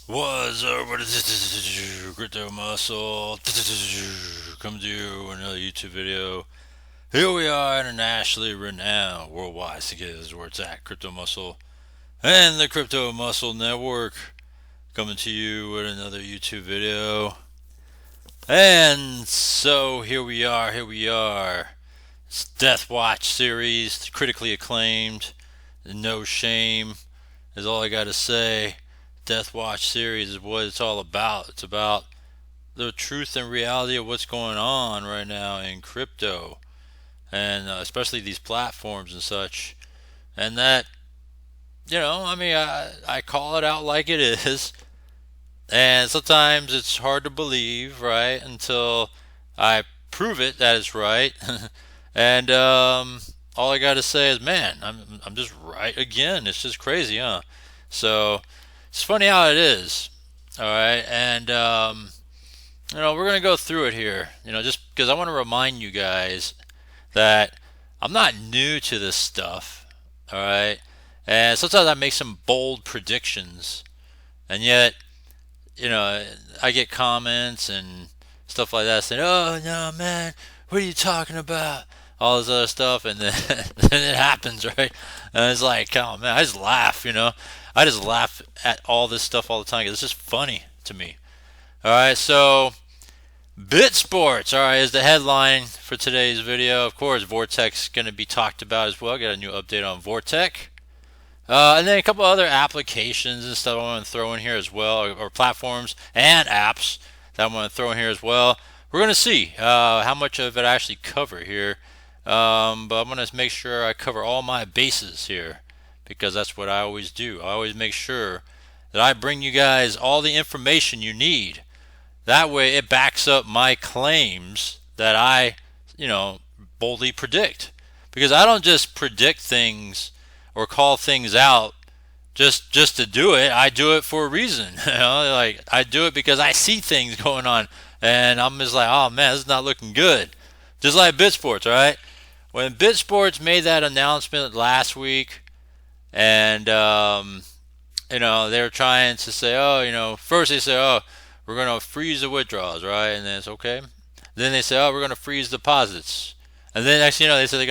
What's up? What is this? Crypto Muscle. Come to you with another YouTube video. Here we are, internationally renowned, worldwide. Together is where it's at. Crypto Muscle and the Crypto Muscle Network coming to you with another YouTube video. And so here we are. Here we are. It's Death Watch series, critically acclaimed. No shame is all I got to say. Death Watch series is what it's all about. It's about the truth and reality of what's going on right now in crypto, and especially these platforms and such. And that, I call it out like it is. And sometimes it's hard to believe, right? Until I prove it that it's right. And all I got to say is, man, I'm just right again. It's just crazy, huh? So it's funny how it is. All right, and we're gonna go through it here. Just because I want to remind you guys that I'm not new to this stuff. All right, and sometimes I make some bold predictions, and yet, I get comments and stuff like that saying, "Oh no, man, what are you talking about?" All this other stuff, and then, then it happens, right? And it's like, oh man, I just laugh, I just laugh at all this stuff all the time because it's just funny to me. All right, so Bit Sports, all right, is the headline for today's video. Of course, Vortex is going to be talked about as well. Got a new update on Vortex. And then a couple other applications and stuff I want to throw in here as well, or platforms and apps that I want to throw in here as well. We're going to see how much of it I actually cover here. But I'm going to make sure I cover all my bases here because that's what I always do. I always make sure that I bring you guys all the information you need. That way it backs up my claims that I, boldly predict. Because I don't just predict things or call things out just to do it. I do it for a reason. Like I do it because I see things going on and I'm just like, oh man, this is not looking good. Just like BitSports, all right? When BitSports made that announcement last week, and they were trying to say, oh, first they say, oh, we're gonna freeze the withdrawals, right? And then it's okay. Then they say, oh, we're gonna freeze deposits, and then next they say they're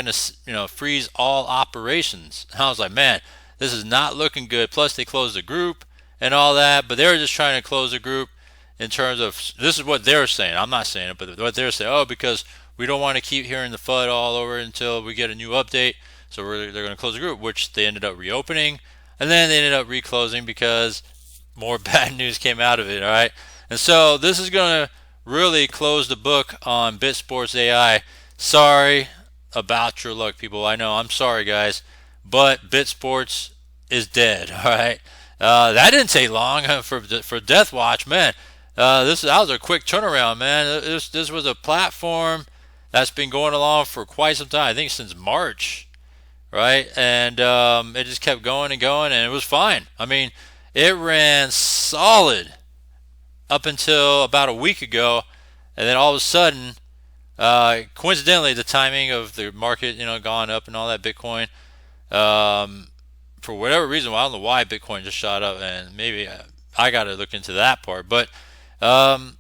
gonna freeze all operations. And I was like, man, this is not looking good. Plus they closed the group and all that, but they were just trying to close the group in terms of this is what they're saying. I'm not saying it, but what they're saying, oh, because we don't want to keep hearing the FUD all over until we get a new update. So they're going to close the group, which they ended up reopening, and then they ended up reclosing because more bad news came out of it. All right, and so this is going to really close the book on BitSports AI. Sorry about your luck, people. I know, I'm sorry, guys, but BitSports is dead. All right, that didn't take long for Death Watch, man. That was a quick turnaround, man. This was a platform that's been going along for quite some time. I think since March, right? And it just kept going and going, and it was fine. I mean, it ran solid up until about a week ago, and then all of a sudden, coincidentally, the timing of the market, gone up and all that Bitcoin, for whatever reason, well, I don't know why Bitcoin just shot up, and maybe I got to look into that part, but um,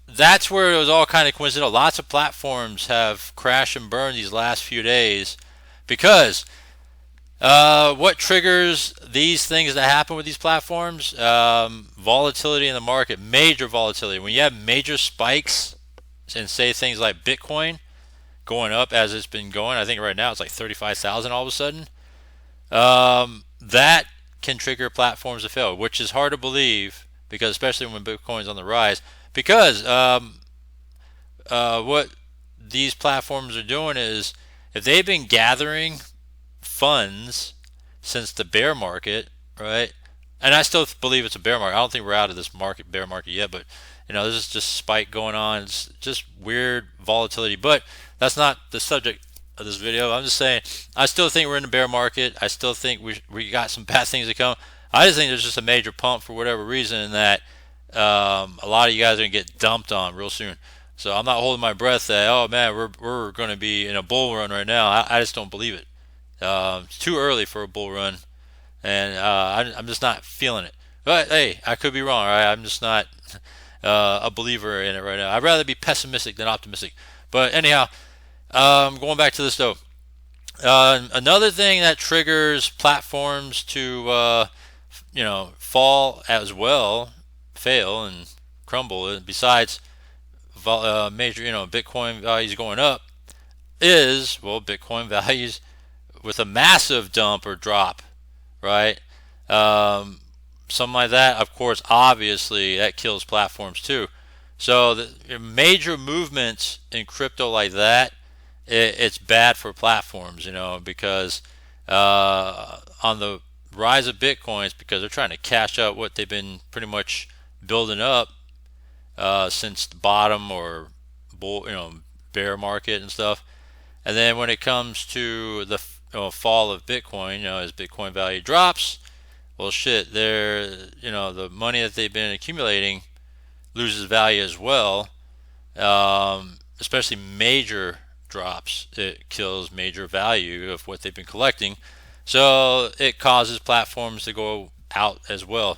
that's where it was all kind of coincidental. Lots of platforms have crashed and burned these last few days because what triggers these things that happen with these platforms? Volatility in the market, major volatility. When you have major spikes, and say things like Bitcoin going up as it's been going, I think right now it's like 35,000 all of a sudden. That can trigger platforms to fail, which is hard to believe because especially when Bitcoin's on the rise. Because what these platforms are doing is if they've been gathering funds since the bear market, right? And I still believe it's a bear market. I don't think we're out of this bear market yet, but this is just spike going on. It's just weird volatility, but that's not the subject of this video. I'm just saying I still think we're in the bear market. I still think we got some bad things to come. I just think there's just a major pump for whatever reason that a lot of you guys are gonna get dumped on real soon. So I'm not holding my breath that oh man we're going to be in a bull run right now. I just don't believe it. It's too early for a bull run, and I'm just not feeling it. But hey, I could be wrong. Right? I'm just not a believer in it right now. I'd rather be pessimistic than optimistic. But anyhow, going back to this though, another thing that triggers platforms to fall as well, fail and crumble, besides major Bitcoin values going up, is Bitcoin values with a massive dump or drop, right? Um, Something like that, of course, obviously that kills platforms too. So the major movements in crypto like that, it's bad for platforms, because on the rise of Bitcoins, because they're trying to cash out what they've been pretty much building up since the bottom or bull, bear market and stuff. And then when it comes to the fall of Bitcoin, as Bitcoin value drops, well, shit, the money that they've been accumulating loses value as well. Especially major drops, it kills major value of what they've been collecting. So it causes platforms to go out as well.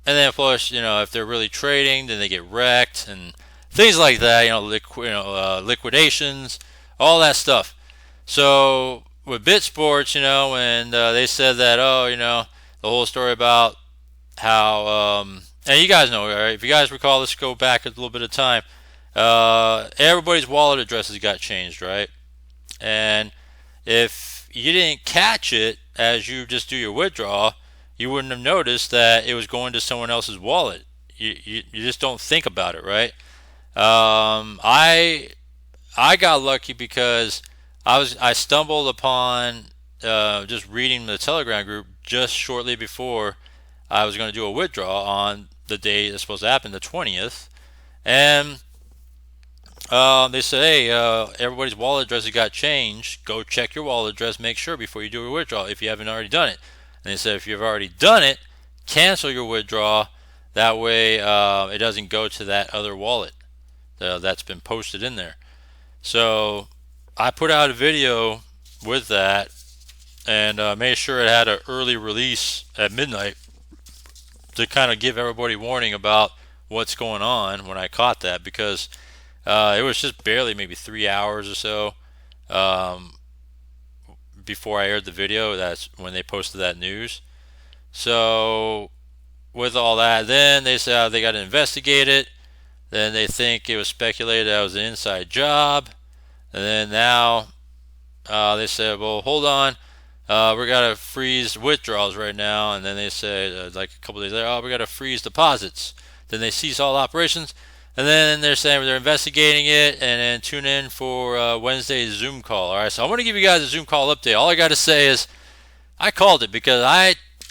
And then, of course, if they're really trading, then they get wrecked and things like that. Liquidations, all that stuff. So with BitSports, when they said that, the whole story about how, and you guys know, right? If you guys recall, let's go back a little bit of time. Everybody's wallet addresses got changed, right? And if you didn't catch it as you just do your withdrawal, you wouldn't have noticed that it was going to someone else's wallet. You just don't think about it, right? I got lucky because I stumbled upon just reading the Telegram group just shortly before I was going to do a withdrawal on the day it's supposed to happen, the 20th, and they said, hey, everybody's wallet address got changed. Go check your wallet address, make sure before you do a withdrawal if you haven't already done it. And they said if you've already done it, cancel your withdrawal. That way it doesn't go to that other wallet that's been posted in there. So I put out a video with that and made sure it had an early release at midnight to kind of give everybody warning about what's going on when I caught that, because it was just barely maybe 3 hours or so before I aired the video. That's when they posted that news. So with all that, then they said they got to investigate it. Then they think it was speculated that it was an inside job. And then now they said, well, hold on. We got to freeze withdrawals right now. And then they said, like a couple days later, we got to freeze deposits. Then they cease all operations. And then they're saying they're investigating it, and then tune in for Wednesday's Zoom call. All right, so I want to give you guys a Zoom call update. All I got to say is I called it because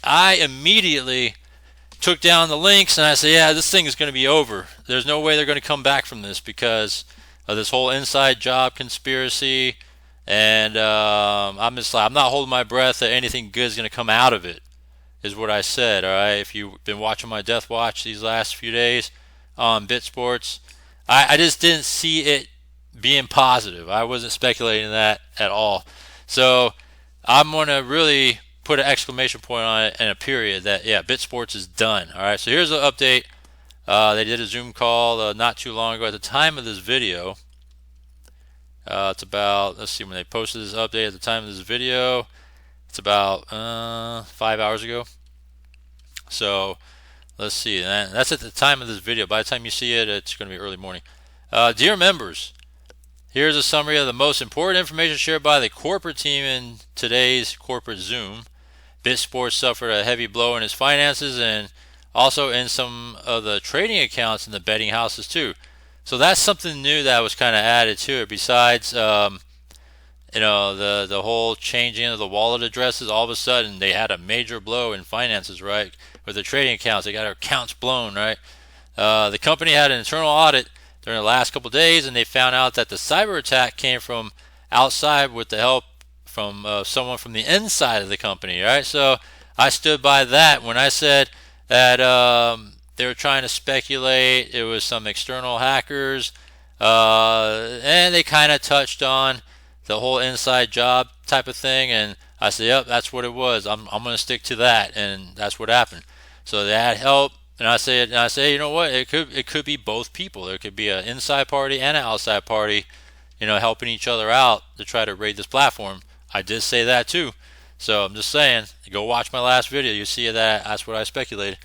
I immediately took down the links, and I said, yeah, this thing is going to be over. There's no way they're going to come back from this because of this whole inside job conspiracy. And I'm just like, I'm not holding my breath that anything good is going to come out of it, is what I said. All right, if you've been watching my Death Watch these last few days on BitSports, I just didn't see it being positive. I wasn't speculating that at all. So I'm going to really put an exclamation point on it and a period that, yeah, BitSports is done. All right, so here's the update. They did a Zoom call not too long ago. At the time of this video, it's about, let's see, when they posted this update at the time of this video, it's about 5 hours ago. So let's see, that's at the time of this video. By the time you see it, it's going to be early morning. Dear members, here's a summary of the most important information shared by the corporate team in today's corporate Zoom. BitSports suffered a heavy blow in its finances and also in some of the trading accounts in the betting houses too. So that's something new that was kind of added to it. Besides, the whole changing of the wallet addresses, all of a sudden they had a major blow in finances, right? With the trading accounts, they got their accounts blown, right? The company had an internal audit during the last couple of days, and they found out that the cyber attack came from outside with the help from someone from the inside of the company, right? So I stood by that when I said that they were trying to speculate it was some external hackers, and they kind of touched on the whole inside job type of thing, and I said, yep, that's what it was. I'm going to stick to that, and that's what happened. So that helped. And I say, you know what? It could be both people. There could be an inside party and an outside party, helping each other out to try to raid this platform. I did say that too. So I'm just saying, go watch my last video. You see that. That's what I speculated.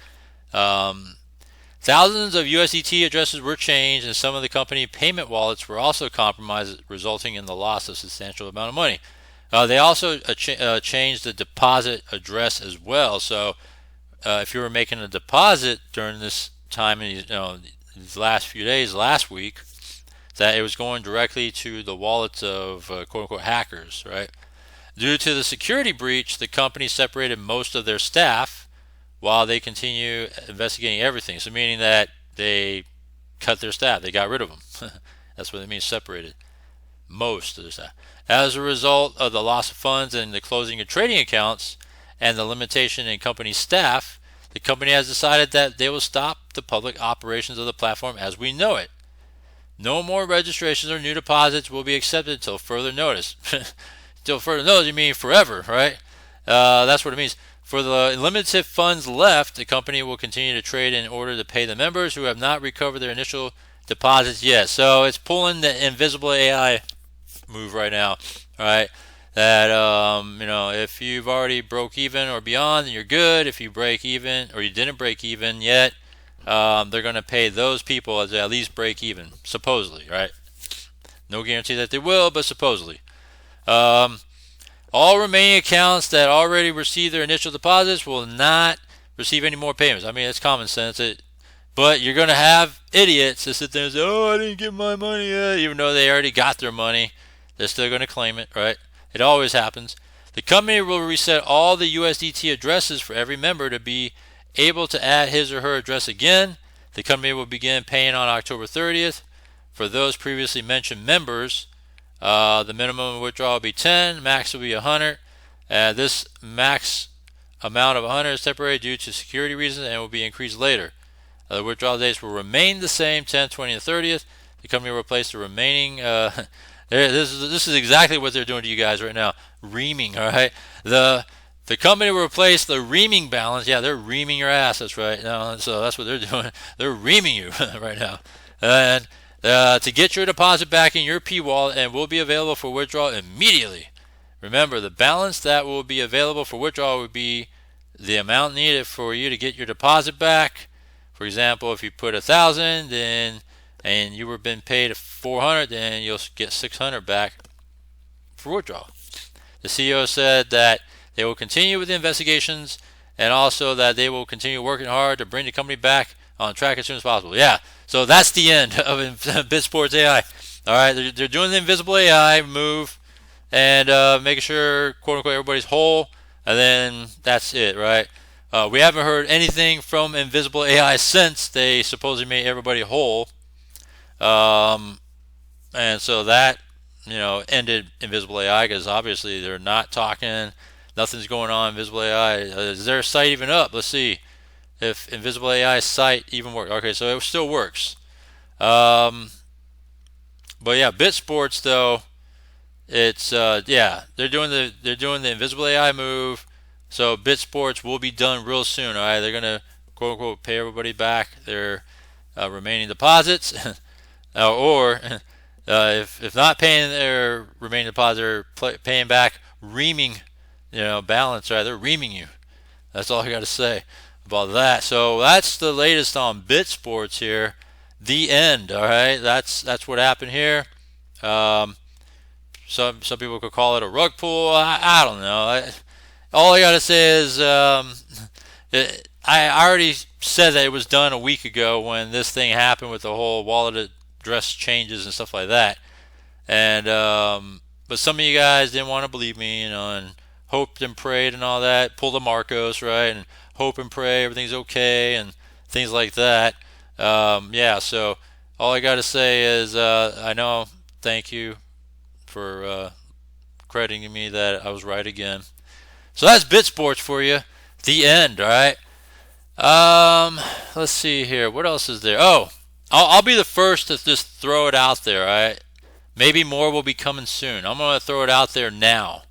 Um, Thousands of USDT addresses were changed, and some of the company payment wallets were also compromised, resulting in the loss of a substantial amount of money. They also changed the deposit address as well. So if you were making a deposit during this time, these last few days, last week, that it was going directly to the wallets of quote-unquote hackers, right? Due to the security breach, the company separated most of their staff while they continue investigating everything. So meaning that they cut their staff. They got rid of them. That's what it means, separated. Most of their staff. As a result of the loss of funds and the closing of trading accounts and the limitation in company staff, the company has decided that they will stop the public operations of the platform as we know it. No more registrations or new deposits will be accepted until further notice. Until further notice, you mean forever, right? That's what it means. For the limited funds left, the company will continue to trade in order to pay the members who have not recovered their initial deposits yet. So it's pulling the invisible AI move right now, right? That if you've already broke even or beyond, then you're good. If you break even or you didn't break even yet, they're going to pay those people as at least break even, supposedly, right? No guarantee that they will, but supposedly. All remaining accounts that already received their initial deposits will not receive any more payments. I mean, it's common sense. But you're going to have idiots that sit there and say, oh, I didn't get my money yet. Even though they already got their money, they're still going to claim it, right? It always happens. The company will reset all the USDT addresses for every member to be able to add his or her address again. The company will begin paying on October 30th. For those previously mentioned members, the minimum withdrawal will be 10, max will be 100. This max amount of 100 is temporary due to security reasons and will be increased later. The withdrawal dates will remain the same, 10th, 20th, and 30th. The company will replace the remaining. This is exactly what they're doing to you guys right now. Reaming, all right? The company will replace the reaming balance. Yeah, they're reaming your ass. That's right. No, so that's what they're doing. They're reaming you right now. And to get your deposit back in your P wallet and will be available for withdrawal immediately. Remember, the balance that will be available for withdrawal would be the amount needed for you to get your deposit back. For example, if you put 1,000, and you were been paid 400, then you'll get 600 back for withdrawal. The CEO said that they will continue with the investigations and also that they will continue working hard to bring the company back on track as soon as possible. Yeah, so that's the end of BitSports AI. All right, they're doing the invisible AI move and making sure, quote unquote, everybody's whole, and then that's it, right? We haven't heard anything from invisible AI since they supposedly made everybody whole, and so that ended invisible AI because obviously they're not talking, nothing's going on. Invisible AI, is their site even up? Let's see if invisible AI site even works. Okay, so it still works. But yeah, BitSports though, it's they're doing the invisible AI move. So BitSports will be done real soon. All right, they're gonna quote unquote pay everybody back their remaining deposits, or if not paying their remaining deposit, they're paying back reaming, balance. Right, they're reaming you. That's all I got to say about that. So that's the latest on BitSports here. The end. All right, that's what happened here. Some people could call it a rug pull. I don't know. All I gotta say is I already said that it was done a week ago when this thing happened with the whole wallet address changes and stuff like that. And but some of you guys didn't want to believe me, and hoped and prayed and all that. Pulled a Marcos, right? And hope and pray everything's okay and things like that. So all I gotta say is I know. Thank you for crediting me that I was right again. So that's BitSports for you. The end, all right? Let's see here. What else is there? Oh, I'll be the first to just throw it out there, all right? Maybe more will be coming soon. I'm going to throw it out there now.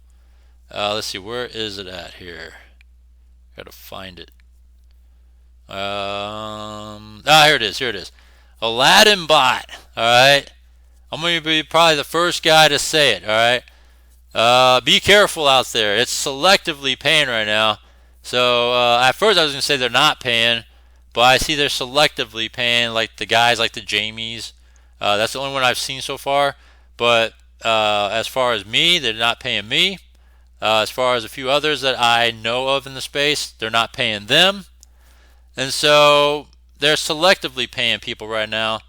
Let's see. Where is it at here? Got to find it. Here it is. Here it is. Aladdin bot. All right. I'm going to be probably the first guy to say it. All right. Be careful out there. It's selectively paying right now. So at first I was going to say they're not paying, but I see they're selectively paying, like the guys like the Jamies. That's the only one I've seen so far. But as far as me, they're not paying me. As far as a few others that I know of in the space, they're not paying them. And so they're selectively paying people right now.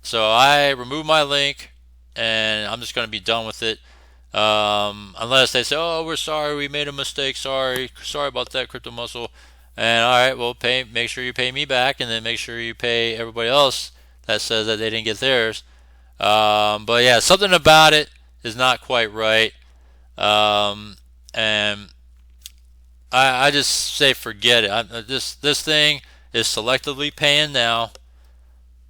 So I remove my link and I'm just going to be done with it. Unless they say, "Oh, we're sorry, we made a mistake. Sorry about that, Crypto Muscle." And all right, well, make sure you pay me back, and then make sure you pay everybody else that says that they didn't get theirs. But yeah, something about it is not quite right. And I just say forget it. This thing is selectively paying now.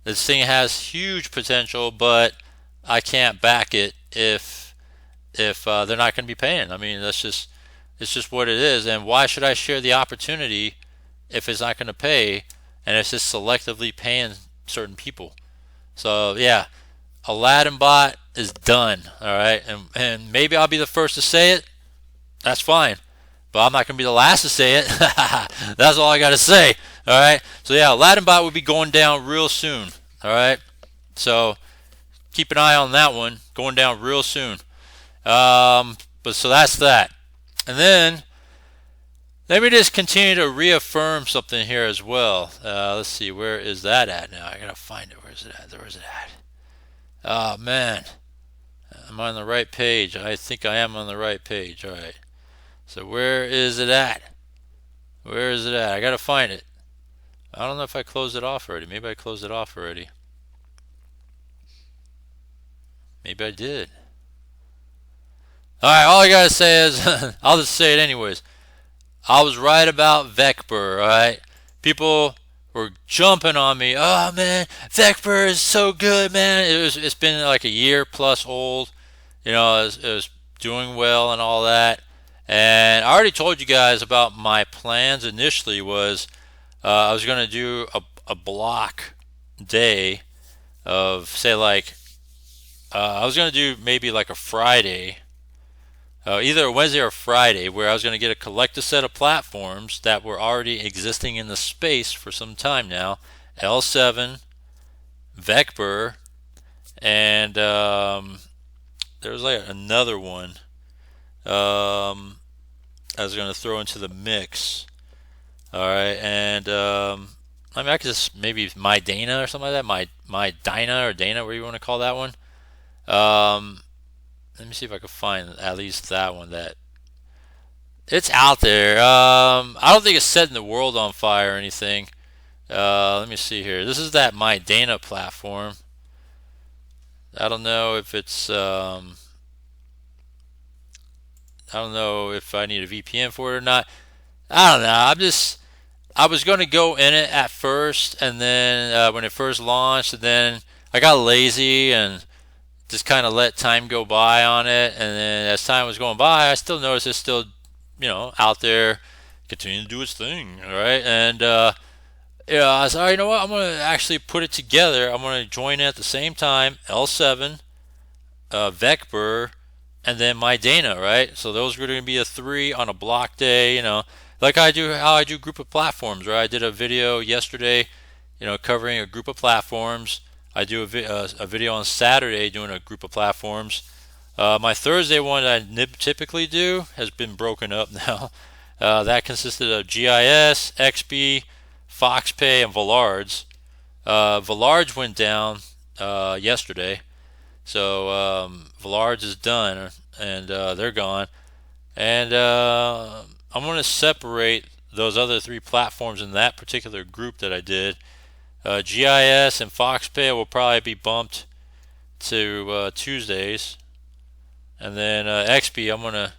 This thing has huge potential, but I can't back it if they're not going to be paying. I mean, it's just what it is. And why should I share the opportunity if it's not going to pay and it's just selectively paying certain people? So yeah, Aladdin bot is done. All right, and maybe I'll be the first to say it. That's fine, but I'm not going to be the last to say it. That's all I got to say. All right. So yeah, Aladdin bot will be going down real soon. All right. So keep an eye on that one, going down real soon. But so that's that. And then let me just continue to reaffirm something here as well. Let's see, where is that at now? I gotta find it. Where is it at? Where is it at? Oh man, am I on the right page? I think I am on the right page. All right. So where is it at? Where is it at? I gotta find it. I don't know if I closed it off already. Maybe I closed it off already. Maybe I did. Alright, all I gotta say is, I'll just say it anyways. I was right about Vecbur, alright? People were jumping on me. Oh man, Vecbur is so good, man. It's been like a year plus old. You know, it was doing well and all that. And I already told you guys about my plans initially was I was going to do a block day of, say, like, I was going to do maybe like a Friday, either a Wednesday or a Friday, where I was going to get a collective set of platforms that were already existing in the space for some time now. L7, Vecbur, and there was like another one I was going to throw into the mix. All right, and I mean, I could just maybe My Dana or something like that. My Dina or Dana, whatever you want to call that one. Let me see if I can find at least that one. That it's out there. I don't think it's setting the world on fire or anything. Let me see here. This is that My Dana platform. I don't know if it's. I don't know if I need a VPN for it or not. I don't know. I was going to go in it at first, and then when it first launched, and then I got lazy and just kind of let time go by on it. And then as time was going by, I still noticed it's still, out there, continuing to do its thing. All right, and I was, all right, you know what? I'm going to actually put it together. I'm going to join it at the same time. L7, Vecbur, and then My Dana, right? So those were going to be a 3 on a block day, like how I do group of platforms, right? I did a video yesterday, covering a group of platforms. I do a video on Saturday doing a group of platforms. My Thursday one that I typically do has been broken up now. That consisted of GIS, XB, FoxPay, and Villards. Villards went down yesterday. So Villards is done, and they're gone. And I'm going to separate those other 3 platforms in that particular group that I did. GIS and FoxPay will probably be bumped to Tuesdays. And then XB, I'm going to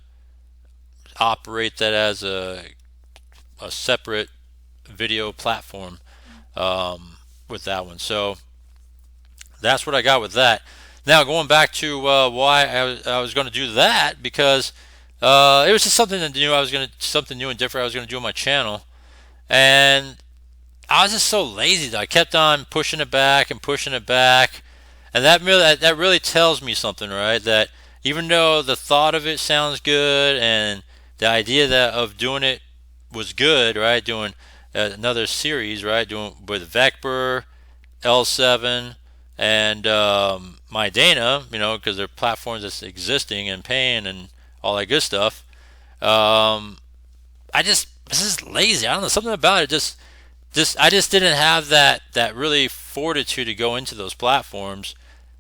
operate that as a separate video platform with that one. So that's what I got with that. Now going back to why I was going to do that, because it was just something new. Something new and different I was going to do on my channel, and I was just so lazy though. I kept on pushing it back and pushing it back, and that really tells me something, right? That even though the thought of it sounds good and the idea that of doing it was good, right? Doing another series, right? Doing with Vector, L7, and my Dana, because they're platforms that's existing and paying and all that good stuff. Um, I just this is lazy. I don't know, something about it just I just didn't have that really fortitude to go into those platforms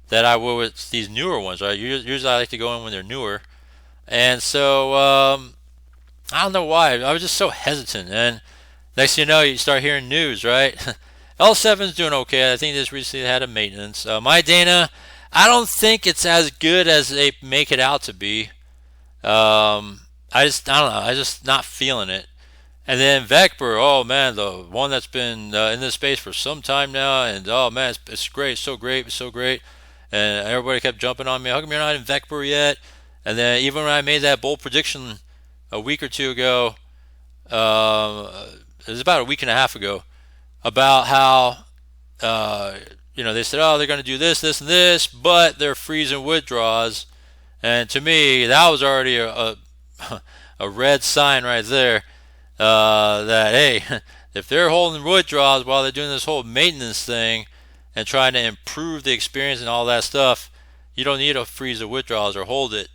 that I would with these newer ones, right? Usually I like to go in when they're newer, and so I don't know why I was just so hesitant. And next thing you know, you start hearing news, right? L7's doing okay. I think this recently had a maintenance. My Dana, I don't think it's as good as they make it out to be. I don't know. I just not feeling it. And then Vector, oh man, the one that's been in this space for some time now, and oh man, it's great, so great, so great. And everybody kept jumping on me. How come you're not in Vector yet? And then even when I made that bold prediction a week or two ago, it was about a week and a half ago, about how they said, oh, they're going to do this, this, and this, but they're freezing withdrawals. And to me, that was already a red sign right there, that hey, if they're holding withdrawals while they're doing this whole maintenance thing and trying to improve the experience and all that stuff, you don't need to freeze the withdrawals or hold it.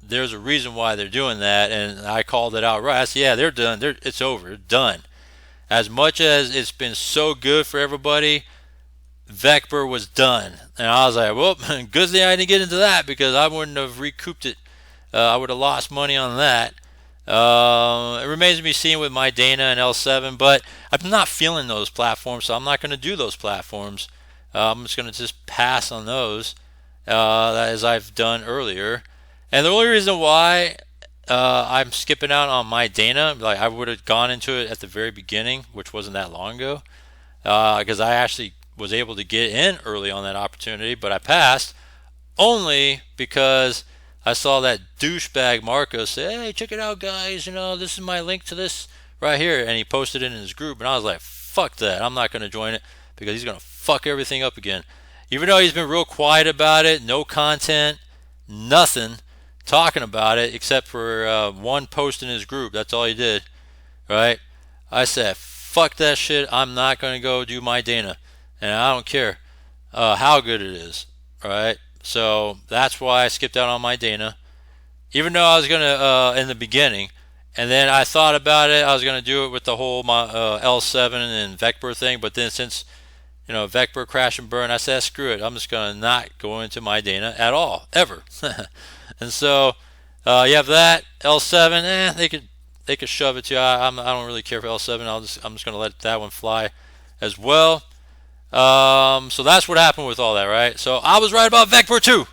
There's a reason why they're doing that, and I called it out right. I said, yeah, they're done. It's over. It's done. As much as it's been so good for everybody, Vector was done. And I was like, well, good thing I didn't get into that, because I wouldn't have recouped it. I would have lost money on that. It remains to be seen with my Dana and L7, but I'm not feeling those platforms, so I'm not going to do those platforms. I'm just going to just pass on those, as I've done earlier. And the only reason why I'm skipping out on my Dana, like I would have gone into it at the very beginning, which wasn't that long ago, because I actually was able to get in early on that opportunity, but I passed only because I saw that douchebag Marco say, hey, check it out, guys, this is my link to this right here, and he posted it in his group, and I was like, fuck that, I'm not going to join it, because he's going to fuck everything up again. Even though he's been real quiet about it, no content, nothing, talking about it except for one post in his group. That's all he did, right? I said, fuck that shit. I'm not going to go do my Dana, and I don't care how good it is, right? So that's why I skipped out on my Dana, even though I was going to in the beginning, and then I thought about it. I was going to do it with the whole my L7 and Vector thing, but then since Vector crash and burn, I said, screw it. I'm just going to not go into my Dana at all, ever. And so you have that L7. They could shove it to you. I don't really care for L7. I'm just going to let that one fly as well. So that's what happened with all that, right? So I was right about Vector too.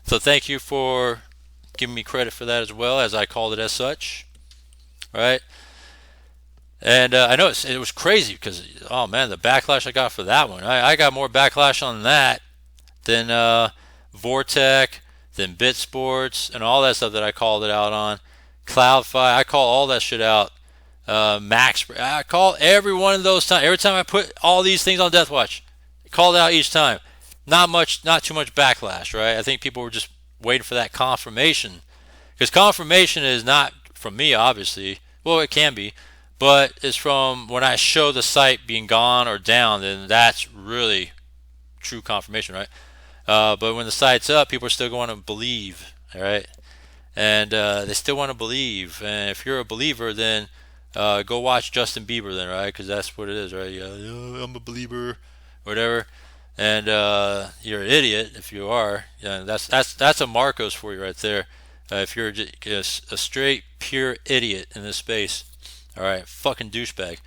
So thank you for giving me credit for that as well, as I called it as such, right? And I know it was crazy because, oh man, the backlash I got for that one. I got more backlash on that than Vortec, than Bit Sports, and all that stuff that I called it out on. CloudFi, I call all that shit out. Max, I call every one of those times. Every time I put all these things on Death Watch, I called it out each time. Not too much backlash, right? I think people were just waiting for that confirmation, because confirmation is not from me, obviously. Well, it can be, but it's from when I show the site being gone or down. Then that's really true confirmation, right? But when the site's up, people are still going to believe, all right? And they still want to believe. And if you're a believer, then go watch Justin Bieber, then, right? Because that's what it is, right? I'm a believer, whatever. And you're an idiot if you are. That's a Marcos for you right there. If you're just a straight, pure idiot in this space, all right, fucking douchebag.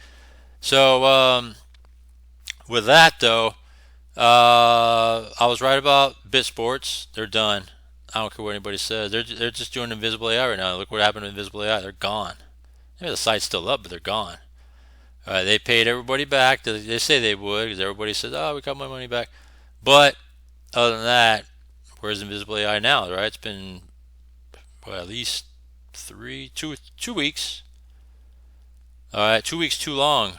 So with that though. I was right about Bit Sports. They're done. I don't care what anybody says. They're just doing Invisible AI right now. Look what happened to Invisible AI. They're gone. Maybe the site's still up, but they're gone. All right, they paid everybody back. They say they would, because everybody says, "Oh, we got my money back." But other than that, where's Invisible AI now? Right? It's been at least 2 weeks. All right, 2 weeks too long.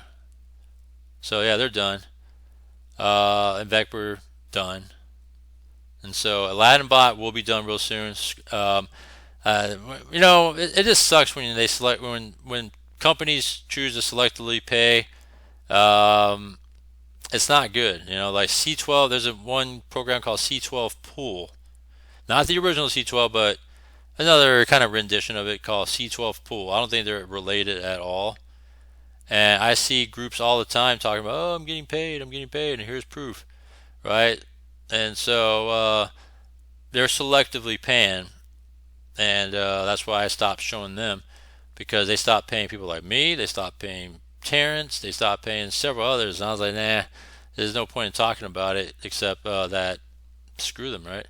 So yeah, they're done. In fact, we're done. And so Aladdin Bot will be done real soon. Um, it just sucks when they select when companies choose to selectively pay. Um, it's not good. Like C12. There's one program called C12 Pool, not the original C12, but another kind of rendition of it called C12 Pool. I don't think they're related at all. And I see groups all the time talking about, oh, I'm getting paid, and here's proof, right? And so they're selectively paying, and that's why I stopped showing them, because they stopped paying people like me, they stopped paying Terrence, they stopped paying several others, and I was like, nah, there's no point in talking about it except that screw them, right?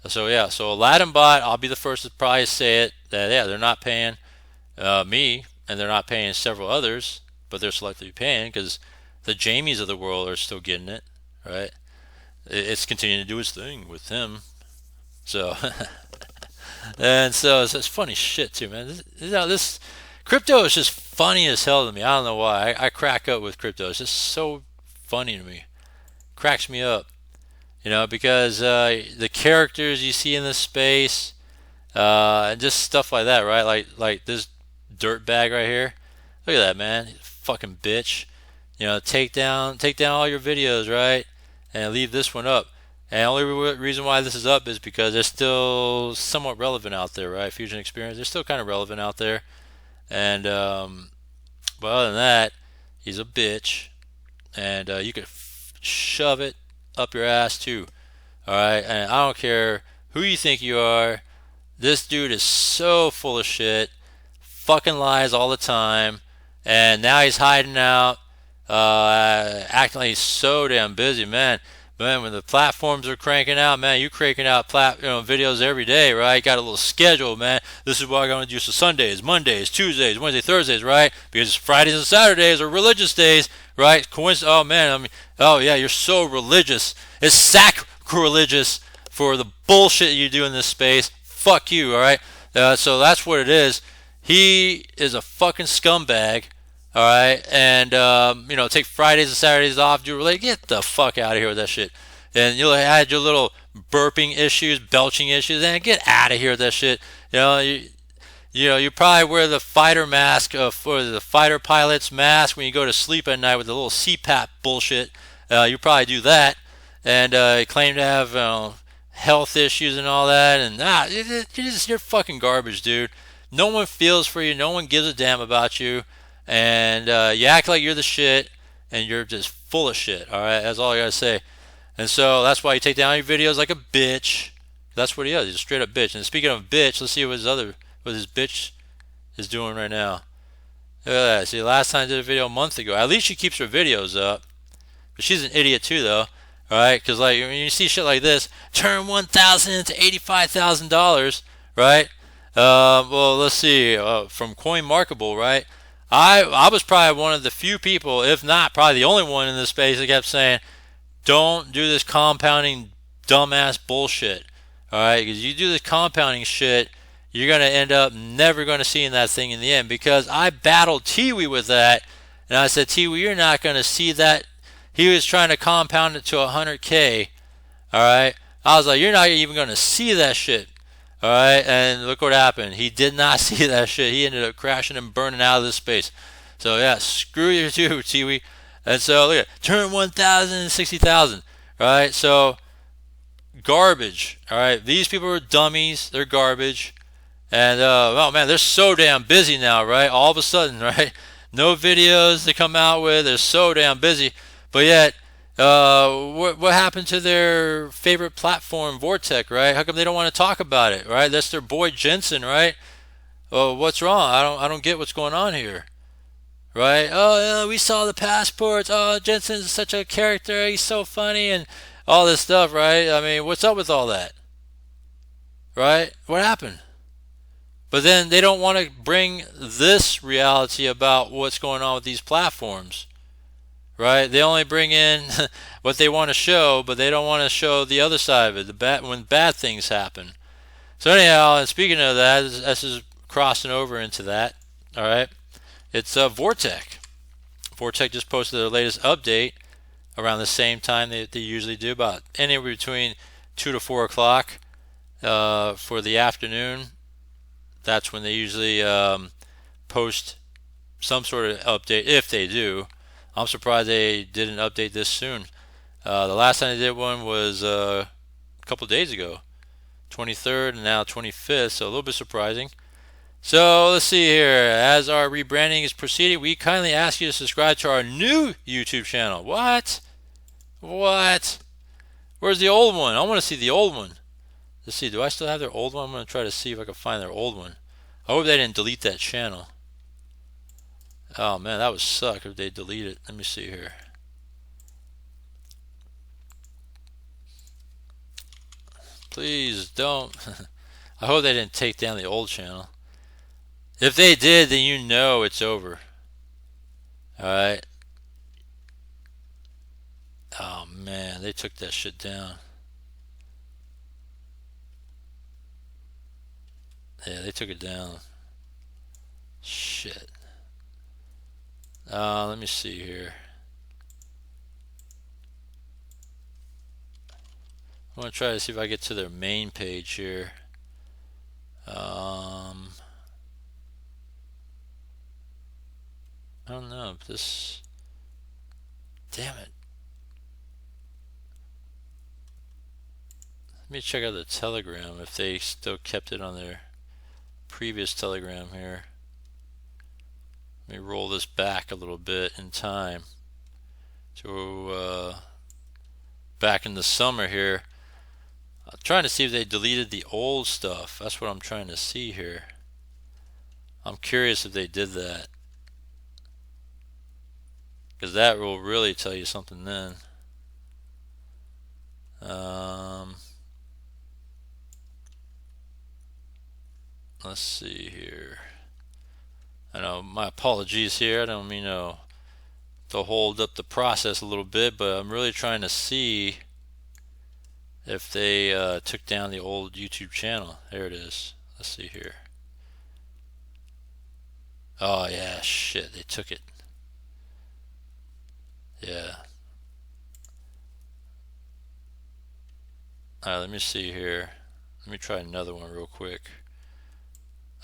So yeah, so Aladdin Bot, I'll be the first to probably say it, that yeah, they're not paying me, and they're not paying several others, but they're selectively paying because the Jamies of the world are still getting it, right? It's continuing to do its thing with him. So, and so it's funny shit too, man. This crypto is just funny as hell to me. I don't know why. I crack up with crypto. It's just so funny to me. Cracks me up, because the characters you see in this space, and just stuff like that, right? Like this dirt bag right here. Look at that, man. Fucking bitch. Take down all your videos, right? And leave this one up. And the only reason why this is up is because they're still somewhat relevant out there, right? Fusion Experience, they're still kind of relevant out there. And but other than that, he's a bitch, and you could shove it up your ass too. All right, and I don't care who you think you are. This dude is so full of shit, fucking lies all the time, and now he's hiding out, acting like he's so damn busy, man. Man, when the platforms are cranking out, man, you cranking out videos every day, right? Got a little schedule, man. This is what I'm going to do for Sundays, Mondays, Tuesdays, Wednesdays, Thursdays, right? Because Fridays and Saturdays are religious days, right? Oh, man, oh, yeah, you're so religious. It's sacrilegious for the bullshit you do in this space. Fuck you, all right? So that's what it is. He is a fucking scumbag. All right, and take Fridays and Saturdays off. Get the fuck out of here with that shit. And you'll had your little burping issues, belching issues, and get out of here with that shit. You probably wear the fighter mask for the fighter pilot's mask when you go to sleep at night with the little CPAP bullshit. You probably do that, and claim to have health issues and all that. And you're fucking garbage, dude. No one feels for you. No one gives a damn about you. And you act like you're the shit, and you're just full of shit. All right, that's all I gotta say. And so that's why you take down your videos like a bitch. That's what he is. He's a straight up bitch. And speaking of bitch, let's see what his bitch is doing right now. Look at that. See, last time I did a video a month ago. At least she keeps her videos up. But she's an idiot too, though. All right, because like when you see shit like this, turn $1,000 into $85,000, right? Well, let's see. From CoinMarkable, right? I was probably one of the few people, if not probably the only one in this space that kept saying, don't do this compounding dumbass bullshit. All right, because you do this compounding shit, you're going to end up never going to seeing that thing in the end. Because I battled Tiwi with that, and I said, Tiwi, you're not going to see that. He was trying to compound it to 100K. All right, I was like, you're not even going to see that shit. All right, and look what happened. He did not see that shit. He ended up crashing and burning out of this space. So yeah, screw you too, Tiwi. And so look at turn 1,000 into 60,000. All right, so garbage. All right, these people are dummies. They're garbage. And oh man, they're so damn busy now, right? All of a sudden, right? No videos to come out with. They're so damn busy, but yet. What happened to their favorite platform, Vortec, right? How come they don't want to talk about it, right? That's their boy Jensen, right? Oh, what's wrong? I don't get what's going on here, right? Oh, we saw the passports. Oh, Jensen's such a character. He's so funny and all this stuff, right? I mean, what's up with all that, right? What happened? But then they don't want to bring this reality about what's going on with these platforms. Right? They only bring in what they want to show, but they don't want to show the other side of it, when bad things happen. So anyhow, and speaking of that, this is crossing over into that. All right, it's Vortec. Vortec just posted their latest update around the same time they usually do, about anywhere between 2 to 4 o'clock for the afternoon. That's when they usually post some sort of update, if they do. I'm surprised they didn't update this soon. The last time they did one was a couple days ago, 23rd and now 25th, so a little bit surprising. So let's see here. As our rebranding is proceeding, we kindly ask you to subscribe to our new YouTube channel. What? Where's the old one? I want to see the old one. Let's see. Do I still have their old one? I'm going to try to see if I can find their old one. I hope they didn't delete that channel. Oh man, that would suck if they delete it. Let me see here. Please don't. I hope they didn't take down the old channel. If they did, then you know it's over. Alright. Oh man, they took that shit down. Yeah, they took it down. Shit. Let me see here. I want to try to see if I get to their main page here. I don't know if this. Damn it. Let me check out the Telegram if they still kept it on their previous Telegram here. Let me roll this back a little bit in time to back in the summer here. I'm trying to see if they deleted the old stuff. That's what I'm trying to see here. I'm curious if they did that, because that will really tell you something then. Let's see here. I know, my apologies here. I don't mean to hold up the process a little bit, but I'm really trying to see if they took down the old YouTube channel. There it is. Let's see here. Oh yeah, shit, they took it. Yeah. Alright, let me see here. Let me try another one real quick.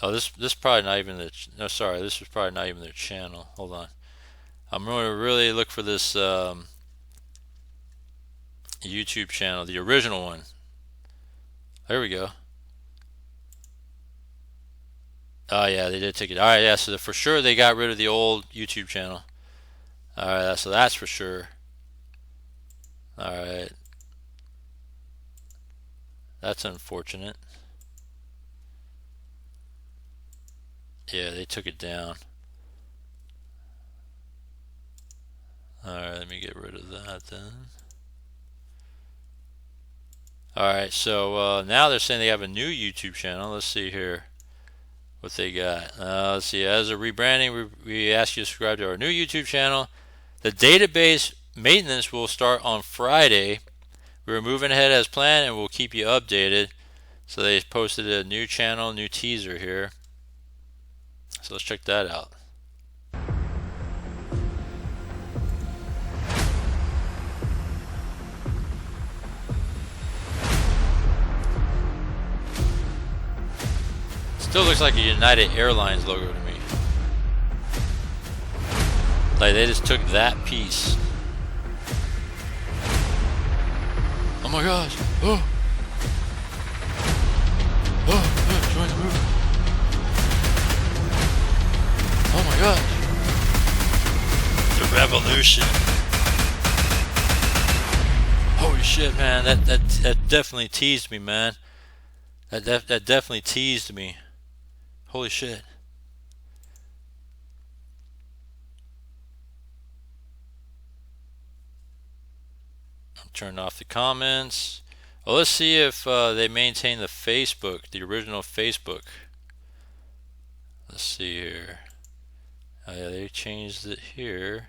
Oh, this probably not even the. No, sorry, this is probably not even their channel. Hold on. I'm going to really look for this YouTube channel, the original one. There we go. Oh yeah, they did take it. All right, yeah. So for sure they got rid of the old YouTube channel. All right, so that's for sure. All right, that's unfortunate. Yeah, they took it down. Alright, let me get rid of that then. Alright, so now they're saying they have a new YouTube channel. Let's see here what they got. Let's see, as a rebranding, we ask you to subscribe to our new YouTube channel. The database maintenance will start on Friday. We're moving ahead as planned and we'll keep you updated. So they posted a new channel, new teaser here. So let's check that out. Still looks like a United Airlines logo to me. Like they just took that piece. Oh my gosh! Oh! Oh! Join the movement! Oh my god! The revolution! Holy shit, man! That definitely teased me, man. That definitely teased me. Holy shit! I'm turning off the comments. Well, let's see if they maintain the Facebook, the original Facebook. Let's see here. Oh yeah, they changed it here.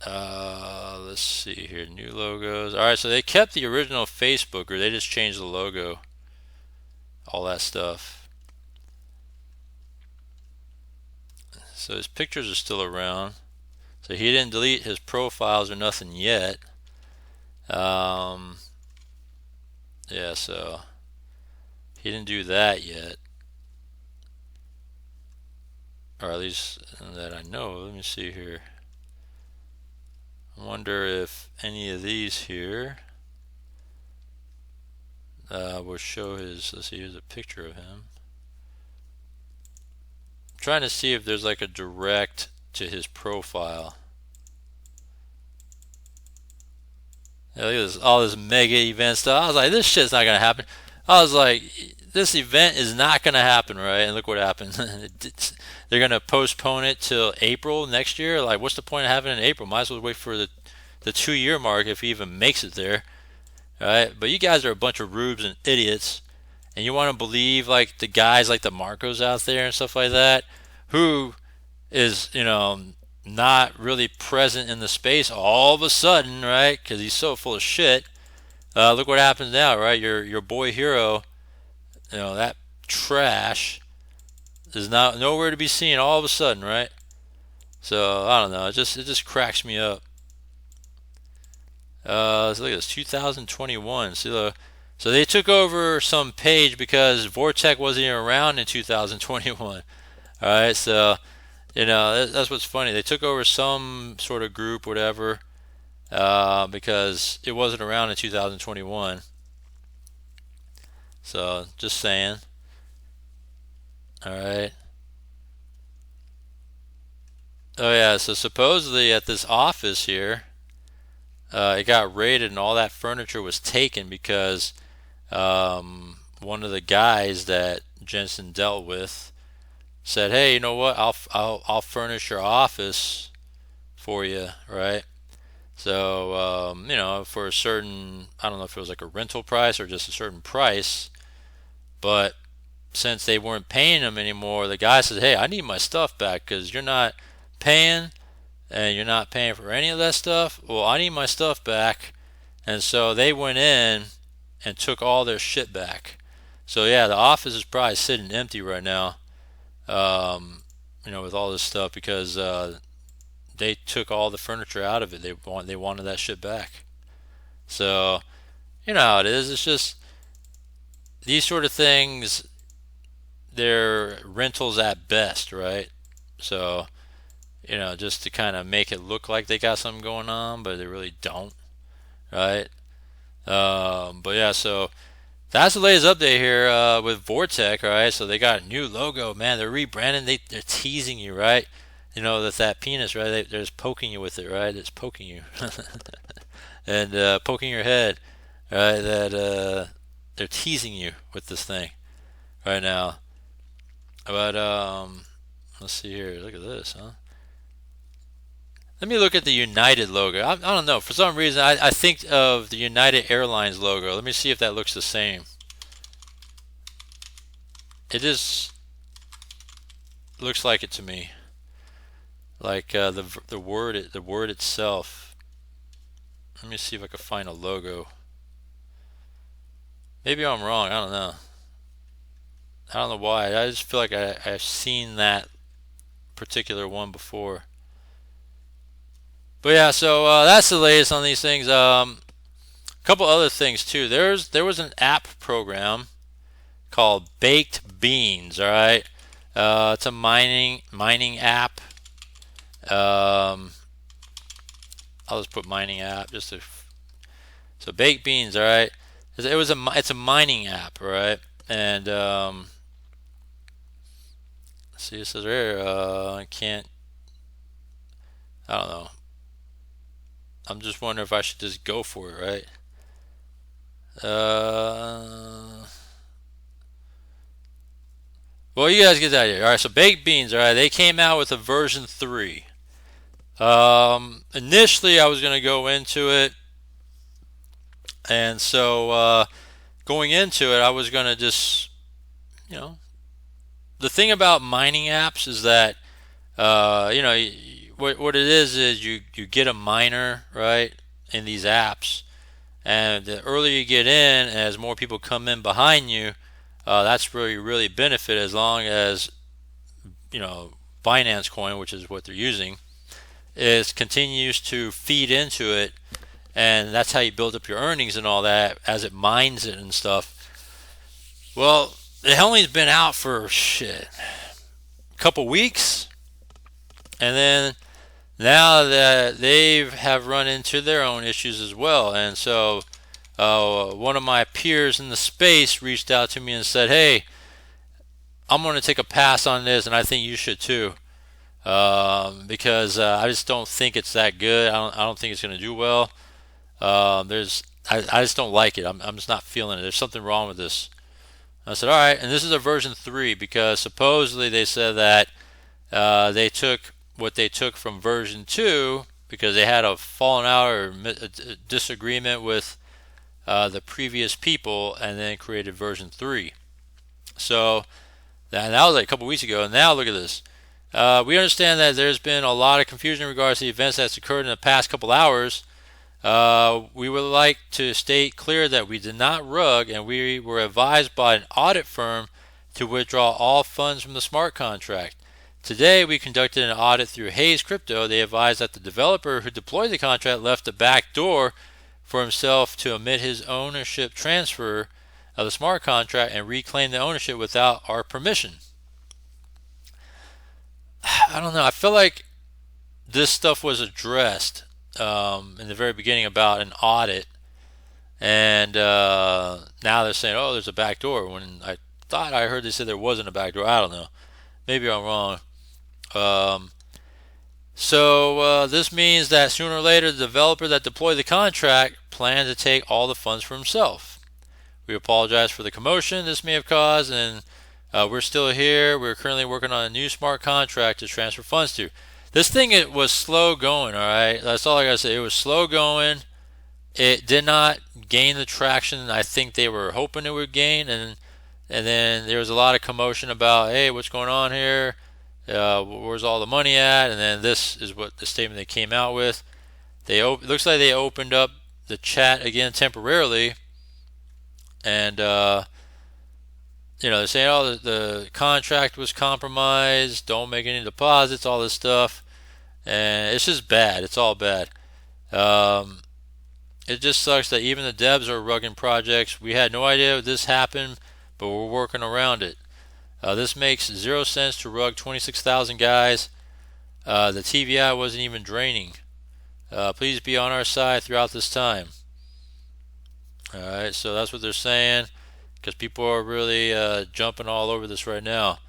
Let's see here, new logos. Alright, so they kept the original Facebook, or they just changed the logo. All that stuff. So his pictures are still around. So he didn't delete his profiles or nothing yet. Yeah, so he didn't do that yet. Or at least that I know. Let me see here. I wonder if any of these here will show his. Let's see, here's a picture of him. I'm trying to see if there's like a direct to his profile. Yeah, look at this, all this mega event stuff. I was like, this shit's not gonna happen. I was like, this event is not gonna happen, right? And look what happened. They're gonna postpone it till April next year. Like, what's the point of having it in April? Might as well wait for the 2-year mark if he even makes it there. All right? But you guys are a bunch of rubes and idiots, and you want to believe like the guys like the Marcos out there and stuff like that, who is, not really present in the space all of a sudden, right? Because he's so full of shit. Look what happens now, right? Your boy hero, that trash is not nowhere to be seen all of a sudden, right? So I don't know. It just cracks me up. So look at this, 2021. So they took over some page because Vortex wasn't even around in 2021. All right, so that's what's funny. They took over some sort of group, whatever, because it wasn't around in 2021. So just saying. All right. Oh yeah. So supposedly at this office here, it got raided and all that furniture was taken because one of the guys that Jensen dealt with said, "Hey, you know what? I'll furnish your office for you, right?" So for a certain, I don't know if it was like a rental price or just a certain price, but since they weren't paying him anymore, the guy said, "Hey, I need my stuff back because you're not paying, and you're not paying for any of that stuff. Well, I need my stuff back." And so they went in and took all their shit back. So yeah, the office is probably sitting empty right now, with all this stuff because they took all the furniture out of it. They wanted that shit back. So you know how it is. It's just these sort of things. They're rentals at best, right? So just to kind of make it look like they got something going on, but they really don't, right? But yeah, so that's the latest update here with Vortex, right? So they got a new logo, man. They're rebranding. They're teasing you, right? That penis, right? They're just poking you with it, right? It's poking you and poking your head, right? That they're teasing you with this thing right now. But let's see here. Look at this, huh? Let me look at the United logo. I don't know. For some reason, I think of the United Airlines logo. Let me see if that looks the same. It just looks like it to me. Like the word itself. Let me see if I can find a logo. Maybe I'm wrong. I don't know. I don't know why. I just feel like I've seen that particular one before. But yeah, so that's the latest on these things. A couple other things too. There was an app program called Baked Beans. All right, it's a mining app. I'll just put mining app just to. So Baked Beans. All right, it's a mining app, right? And see, it says here I can't. I don't know. I'm just wondering if I should just go for it, right? Well, you guys get that here. All right, so Baked Beans, all right, they came out with a version 3. Initially, I was going to go into it, and so going into it, I was going to just, the thing about mining apps is that, what it is you get a miner, right, in these apps, and the earlier you get in, as more people come in behind you, that's where you really benefit, as long as Binance coin, which is what they're using, is continues to feed into it, and that's how you build up your earnings and all that as it mines it and stuff. Well, it only been out for a couple weeks, and then now that they have run into their own issues as well, and so one of my peers in the space reached out to me and said, "Hey, I'm going to take a pass on this, and I think you should too, because I just don't think it's that good. I don't think it's going to do well. I just don't like it. I'm just not feeling it. There's something wrong with this." I said, "All right," and this is a version 3 because supposedly they said that they took what they took from version 2 because they had a falling out or a disagreement with the previous people, and then created version 3. So that was like a couple weeks ago, and now look at this. We understand that there's been a lot of confusion in regards to the events that's occurred in the past couple hours. We would like to state clear that we did not rug, and we were advised by an audit firm to withdraw all funds from the smart contract. Today, we conducted an audit through Hayes Crypto. They advised that the developer who deployed the contract left a back door for himself to omit his ownership transfer of the smart contract and reclaim the ownership without our permission. I don't know. I feel like this stuff was addressed in the very beginning about an audit, and now they're saying, "Oh, there's a back door." When I thought I heard they said there wasn't a back door. I don't know. Maybe I'm wrong. So this means that sooner or later, the developer that deployed the contract planned to take all the funds for himself. We apologize for the commotion this may have caused, and we're still here. We're currently working on a new smart contract to transfer funds to. This thing, it was slow going, all right? That's all I got to say. It was slow going. It did not gain the traction I think they were hoping it would gain, and then there was a lot of commotion about, hey, what's going on here? Where's all the money at? And then this is what the statement they came out with. It looks like they opened up the chat again temporarily, and they're saying, "Oh, the contract was compromised. Don't make any deposits." All this stuff, and it's just bad. It's all bad. It just sucks that even the devs are rugging projects. We had no idea this happened, but we're working around it. This makes 0 sense to rug 26,000 guys. The TVI wasn't even draining. Please be on our side throughout this time. Alright, so that's what they're saying, because people are really jumping all over this right now.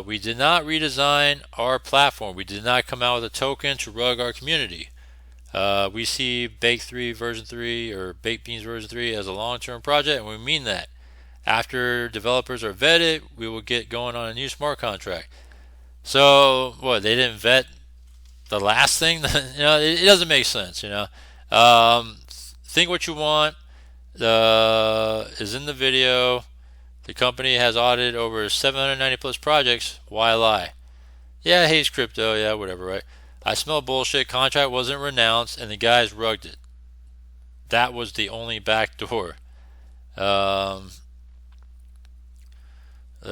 We did not redesign our platform. We did not come out with a token to rug our community. We see Baked 3 version 3 or Baked Beans version 3 as a long-term project, and we mean that. After developers are vetted, we will get going on a new smart contract. So, what, they didn't vet the last thing? It doesn't make sense, Think what you want. Is in the video. The company has audited over 790 plus projects. Why lie? Yeah, Hayes Crypto. Yeah, whatever, right? I smell bullshit. Contract wasn't renounced, and the guys rugged it. That was the only back door.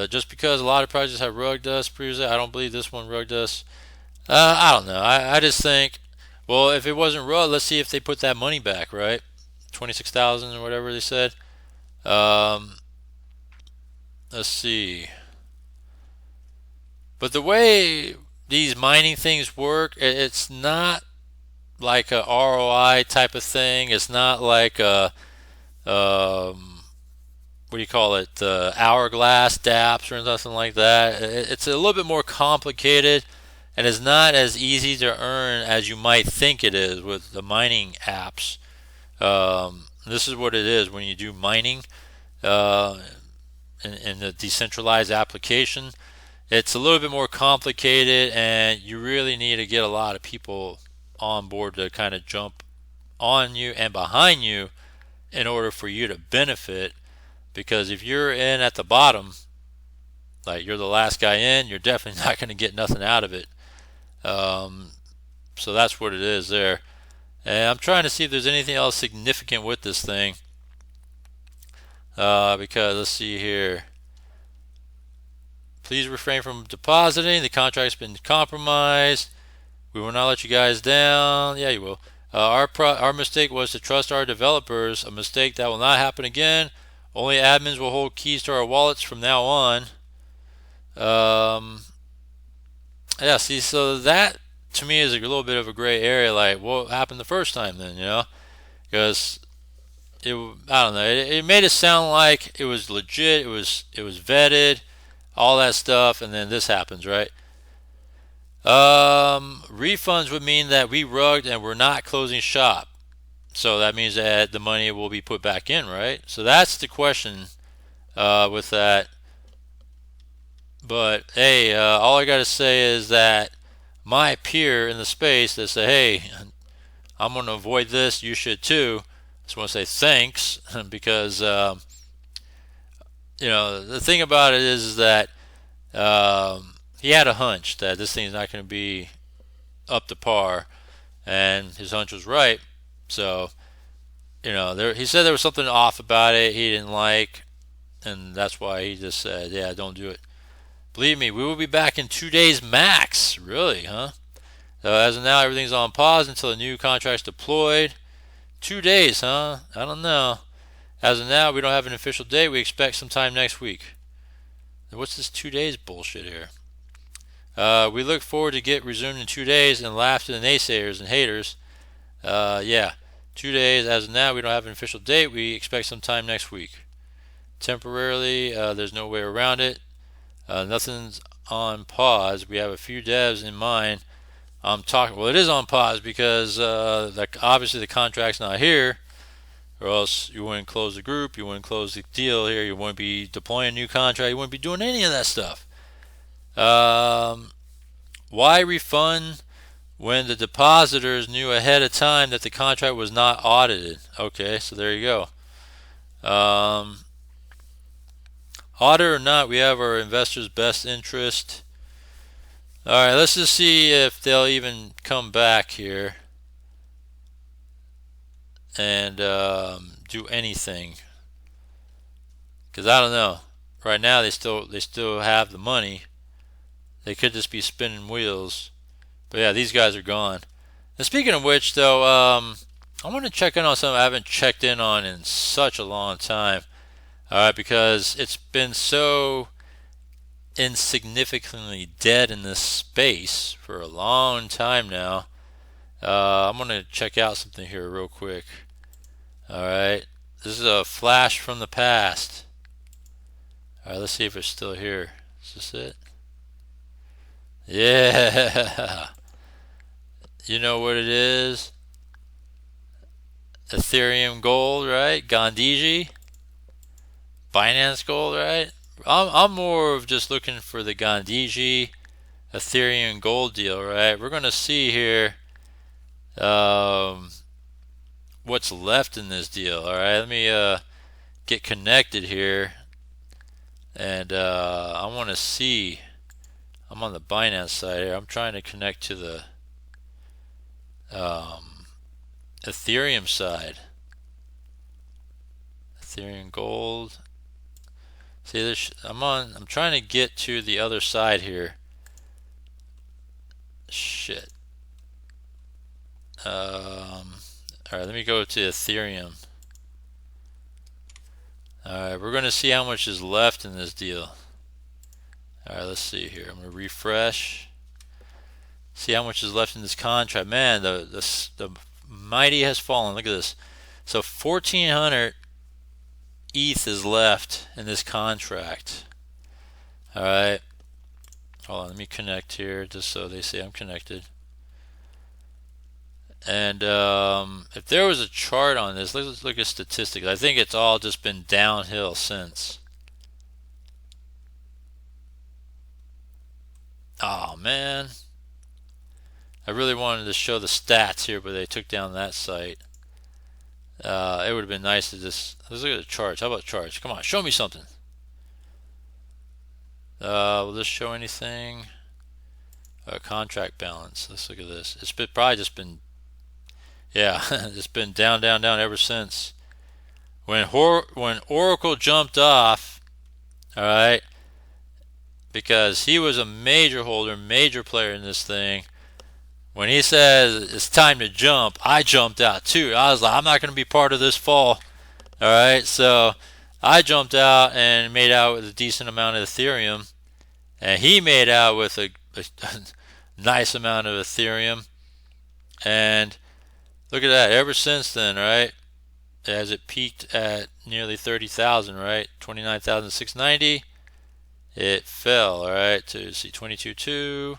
Just because a lot of projects have rugged us previously, I don't believe this one rugged us. I don't know. I just think, well, if it wasn't rugged, let's see if they put that money back, right? 26,000 or whatever they said. Let's see. But the way these mining things work, it's not like a ROI type of thing. It's not like a what do you call it, hourglass dApps or nothing like that. It's a little bit more complicated, and it's not as easy to earn as you might think it is with the mining apps. This is what it is when you do mining in the decentralized application. It's a little bit more complicated, and you really need to get a lot of people on board to kind of jump on you and behind you in order for you to benefit. Because if you're in at the bottom, like you're the last guy in, you're definitely not going to get nothing out of it. So that's what it is there. And I'm trying to see if there's anything else significant with this thing. Because let's see here. Please refrain from depositing. The contract's been compromised. We will not let you guys down. Yeah, you will. Our mistake was to trust our developers, a mistake that will not happen again. Only admins will hold keys to our wallets from now on. Yeah, see, so that to me is a little bit of a gray area. Like, what happened the first time then, Because I don't know. It made it sound like it was legit. It was vetted, all that stuff, and then this happens, right? Refunds would mean that we rugged and we're not closing shop. So that means that the money will be put back in, right? So that's the question with that. But hey, all I got to say is that my peer in the space that say, hey, I'm going to avoid this, you should too. I just want to say thanks because, the thing about it is that he had a hunch that this thing's not going to be up to par, and his hunch was right. So, he said there was something off about it he didn't like, and that's why he just said, yeah, don't do it. Believe me, we will be back in 2 days max. Really, huh? So as of now, everything's on pause until the new contract's deployed. 2 days, huh? I don't know. As of now, we don't have an official date. We expect sometime next week. What's this 2 days bullshit here? We look forward to get resumed in 2 days and laugh to the naysayers and haters. Yeah, 2 days. As of now, we don't have an official date. We expect sometime next week. Temporarily, there's no way around it. Nothing's on pause. We have a few devs in mind. Well, it is on pause because obviously the contract's not here, or else you wouldn't close the group, you wouldn't close the deal here, you wouldn't be deploying a new contract, you wouldn't be doing any of that stuff. Why refund when the depositors knew ahead of time that the contract was not audited? Okay, so there you go. Audit or not, we have our investors' best interest. Alright, let's just see if they'll even come back here and do anything. Because I don't know. Right now they still have the money. They could just be spinning wheels. But yeah, these guys are gone. And speaking of which, though, I want to check in on something I haven't checked in on in such a long time. Alright, because it's been so insignificantly dead in this space for a long time now. I'm going to check out something here real quick. Alright, this is a flash from the past. Alright, let's see if it's still here. Is this it? Yeah! You know what it is? Ethereum gold, right? Gandhiji? Binance gold, right? I'm more of just looking for the Gandhiji Ethereum gold deal, right? We're going to see here what's left in this deal, all right? Let me get connected here, and I want to see. I'm on the Binance side here. I'm trying to connect to the Ethereum side. Ethereum gold. See this? I'm trying to get to the other side here. Shit. All right, let me go to Ethereum. All right, we're going to see how much is left in this deal. All right, let's see here. I'm going to refresh. See how much is left in this contract. Man, the mighty has fallen. Look at this. So 1,400 ETH is left in this contract. All right. Hold on, let me connect here just so they say I'm connected. And if there was a chart on this, let's look at statistics. I think it's all just been downhill since. Oh man, I really wanted to show the stats here, but they took down that site. It would have been nice to just let's look at the charts. How about charts? Come on, show me something. Will this show anything? Contract balance. Let's look at this. It's probably just been, yeah, it's been down, down, down ever since. When Oracle jumped off, all right, because he was a major holder, major player in this thing. When he says it's time to jump, I jumped out too. I was like, I'm not going to be part of this fall. All right, so I jumped out and made out with a decent amount of Ethereum, and he made out with a nice amount of Ethereum. And look at that. Ever since then, right, as it peaked at nearly 30,000, right, 29,690, it fell, all right, to see 22.2,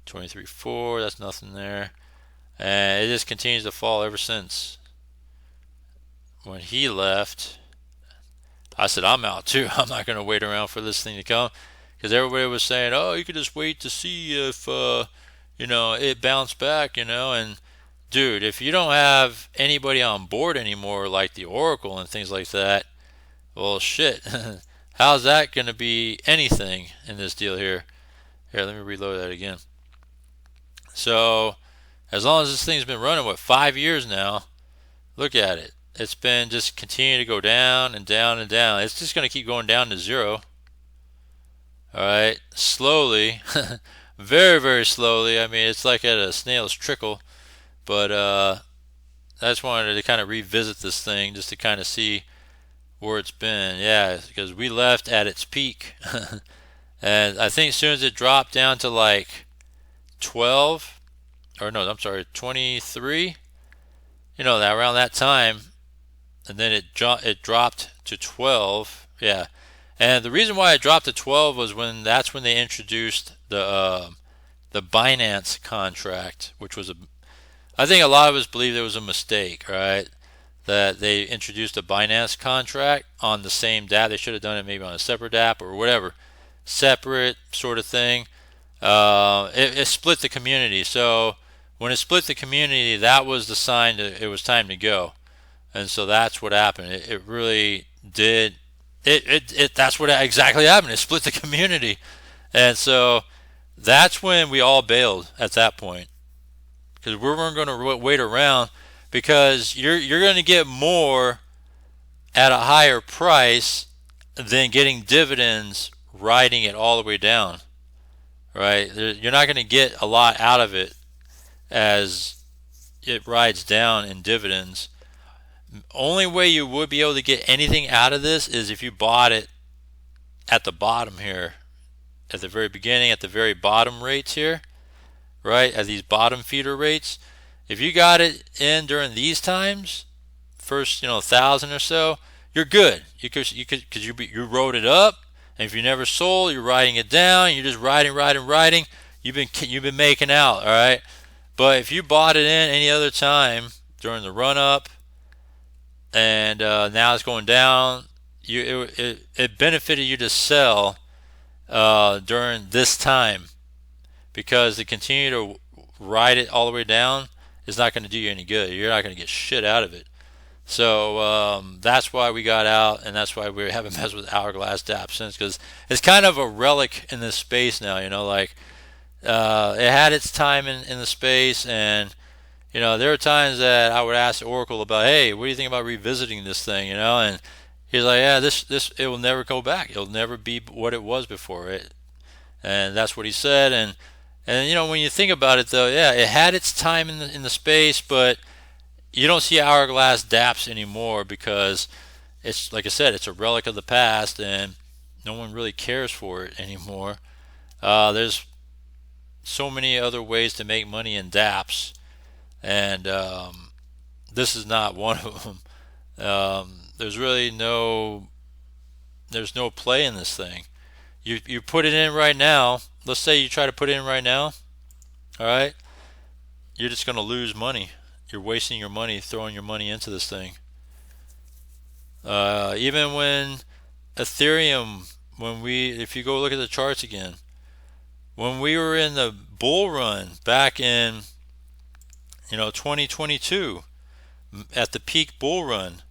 23.4. That's nothing there, and it just continues to fall ever since. When he left, I said, I'm out too. I'm not going to wait around for this thing to come, because everybody was saying, oh, you could just wait to see if it bounced back, and dude, if you don't have anybody on board anymore, like the Oracle and things like that, well, shit, how's that going to be anything in this deal here? Here, let me reload that again. So, as long as this thing's been running, 5 years now, look at it. It's been just continuing to go down and down and down. It's just going to keep going down to zero. Alright, slowly, very, very slowly. I mean, it's like at a snail's trickle. But I just wanted to kind of revisit this thing just to kind of see where it's been. Yeah, because we left at its peak. And I think as soon as it dropped down to like 12, or no, I'm sorry, 23, that around that time, and then it dropped to 12. Yeah, and the reason why it dropped to 12 was that's when they introduced the Binance contract, which was I think a lot of us believe it was a mistake, right? That they introduced a Binance contract on the same DApp. They should have done it maybe on a separate DApp or whatever, separate sort of thing. It split the community. So when it split the community, that was the sign that it was time to go. And so that's what happened. It really did. That's what exactly happened. It split the community, and so that's when we all bailed at that point, because we weren't going to wait around, because you're going to get more at a higher price than getting dividends riding it all the way down, right? You're not going to get a lot out of it as it rides down in dividends. Only way you would be able to get anything out of this is if you bought it at the bottom here, at the very beginning, at the very bottom rates here, right, at these bottom feeder rates. If you got it in during these times, first 1,000 or so, you're good. Because you rode it up, and if you never sold, you're riding it down. You're just riding. You've been making out, all right. But if you bought it in any other time during the run up, and now it's going down, it benefited you to sell during this time, because to continue to ride it all the way down is not going to do you any good. You're not going to get shit out of it. So that's why we got out, and that's why we haven't messed with Hourglass DApp since, because it's kind of a relic in this space now. Like it had its time in the space, and there are times that I would ask Oracle about, hey, what do you think about revisiting this thing, and he's like, yeah, this it will never go back. It'll never be what it was before it. And that's what he said. And when you think about it, though, yeah, it had its time in the space, but you don't see Hourglass dApps anymore, because it's, like I said, it's a relic of the past, and no one really cares for it anymore. There's so many other ways to make money in dApps, and this is not one of them. There's no play in this thing. You put it in right now. Let's say you try to put it in right now. All right, you're just going to lose money. You're wasting your money throwing your money into this thing. Even when Ethereum, if you go look at the charts again, when we were in the bull run back in 2022, at the peak bull run.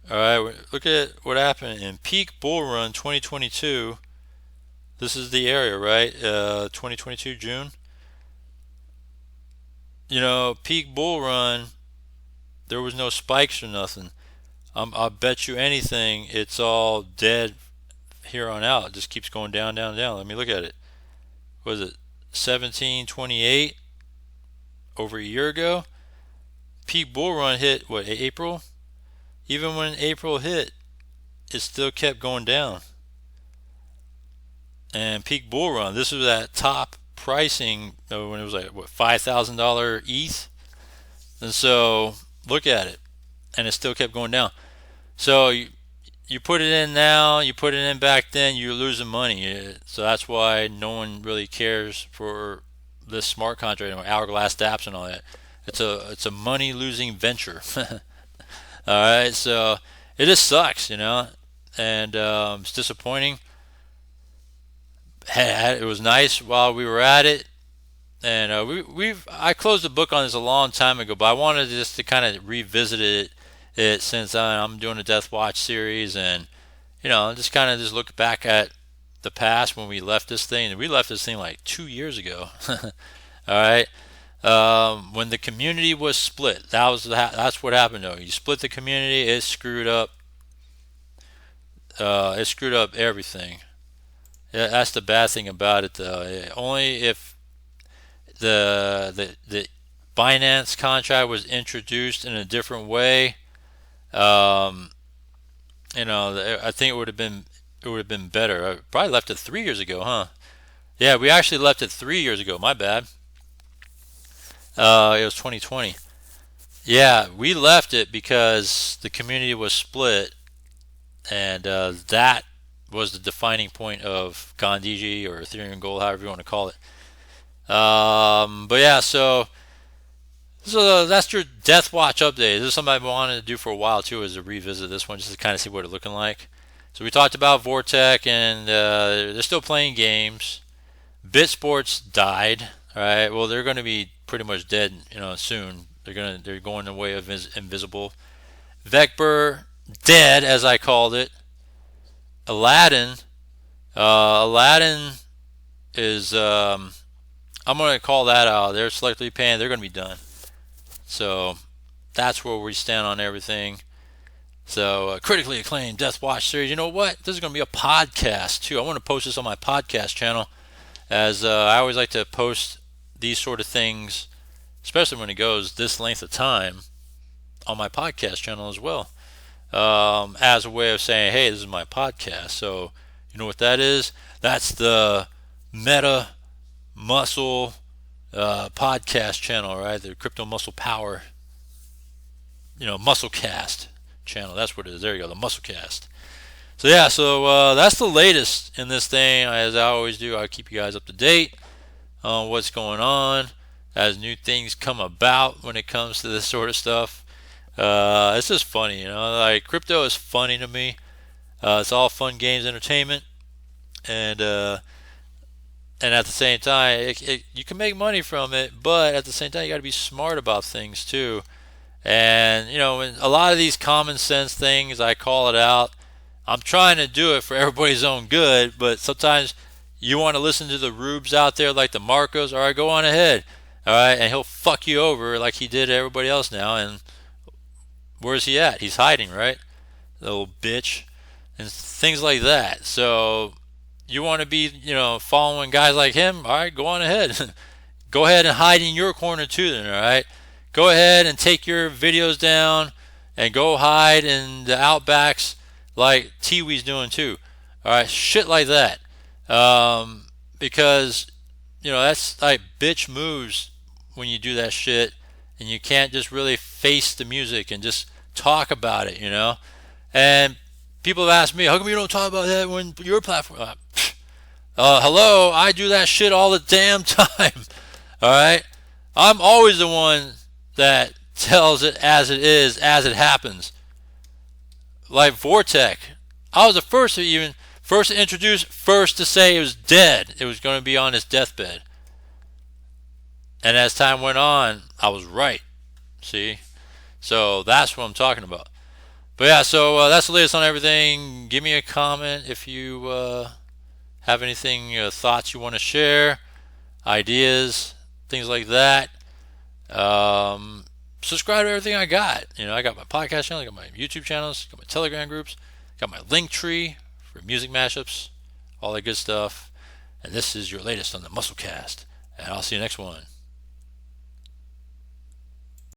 All right, look at what happened in peak bull run 2022. This is the area, right? 2022 June. Peak bull run, there was no spikes or nothing. I'll bet you anything, it's all dead here on out. It just keeps going down, down, down. Let me look at it. Was it 1728 over a year ago? Peak bull run hit, what, April? Even when April hit, it still kept going down. And peak bull run, this was at top pricing when it was like, what, $5,000 ETH? And so, look at it. And it still kept going down. So, you put it in now, you put it in back then, you're losing money. So that's why no one really cares for this smart contract anymore, Hourglass dApps and all that. It's a money losing venture. Alright, so it just sucks, and it's disappointing. It was nice while we were at it, and I closed the book on this a long time ago, but I wanted just to kind of revisit it since I'm doing a Death Watch series, and just kind of just look back at the past when we left this thing. And we left this thing like 2 years ago. All right, when the community was split, that's what happened though. You split the community, it screwed up. It screwed up everything. Yeah, that's the bad thing about it though. Only if the Binance contract was introduced in a different way. I think it would have been better. I probably left it 3 years ago, huh? Yeah, we actually left it 3 years ago. My bad. It was 2020. Yeah, we left it because the community was split, and that was the defining point of Gandhiji or Ethereum Gold, however you want to call it. But yeah, so that's your Death Watch update. This is something I've wanted to do for a while too, is to revisit this one just to kind of see what it's looking like. So we talked about Vortec, and they're still playing games. BitSports died. All right, well they're going to be pretty much dead, soon. They're going the way of Invisible. Vecbur dead, as I called it. Aladdin is I'm going to call that out. They're selectively paying. They're going to be done. So that's where we stand on everything. So critically acclaimed Death Watch series. You know what? This is going to be a podcast too. I want to post this on my podcast channel, as I always like to post these sort of things, especially when it goes this length of time, on my podcast channel as well, as a way of saying, hey, this is my podcast. So you know what that is? That's the Meta Muscle podcast channel, right? The Crypto Muscle Power, Musclecast channel. That's what it is. There you go, the Musclecast. So yeah, that's the latest in this thing. As I always do, I keep you guys up to date on what's going on as new things come about when it comes to this sort of stuff. It's just funny, like crypto is funny to me. It's all fun, games, entertainment, and at the same time, you can make money from it, but at the same time, you got to be smart about things too. And when a lot of these common sense things, I call it out. I'm trying to do it for everybody's own good, but sometimes you want to listen to the rubes out there like the Marcos. All right, go on ahead. All right, and he'll fuck you over like he did everybody else now. And where's he at? He's hiding, right? Little bitch. And things like that. So you want to be, following guys like him? All right, go on ahead. Go ahead and hide in your corner too then, all right? Go ahead and take your videos down and go hide in the outbacks like Tiwi's doing too. All right, shit like that. Because, that's like bitch moves when you do that shit, and you can't just really face the music and just talk about it, And people have asked me, how come you don't talk about that when your platform? Hello, I do that shit all the damn time. All right, I'm always the one that tells it as it is, as it happens. Like Vortec, I was the first to introduce, first to say it was dead. It was going to be on its deathbed. And as time went on, I was right. See? So that's what I'm talking about. But yeah, so that's the latest on everything. Give me a comment if you have anything, thoughts you want to share, ideas, things like that. Subscribe to everything I got. I got my podcast channel, I got my YouTube channels, got my Telegram groups, got my link tree for music mashups, all that good stuff. And this is your latest on the Musclecast. And I'll see you next one.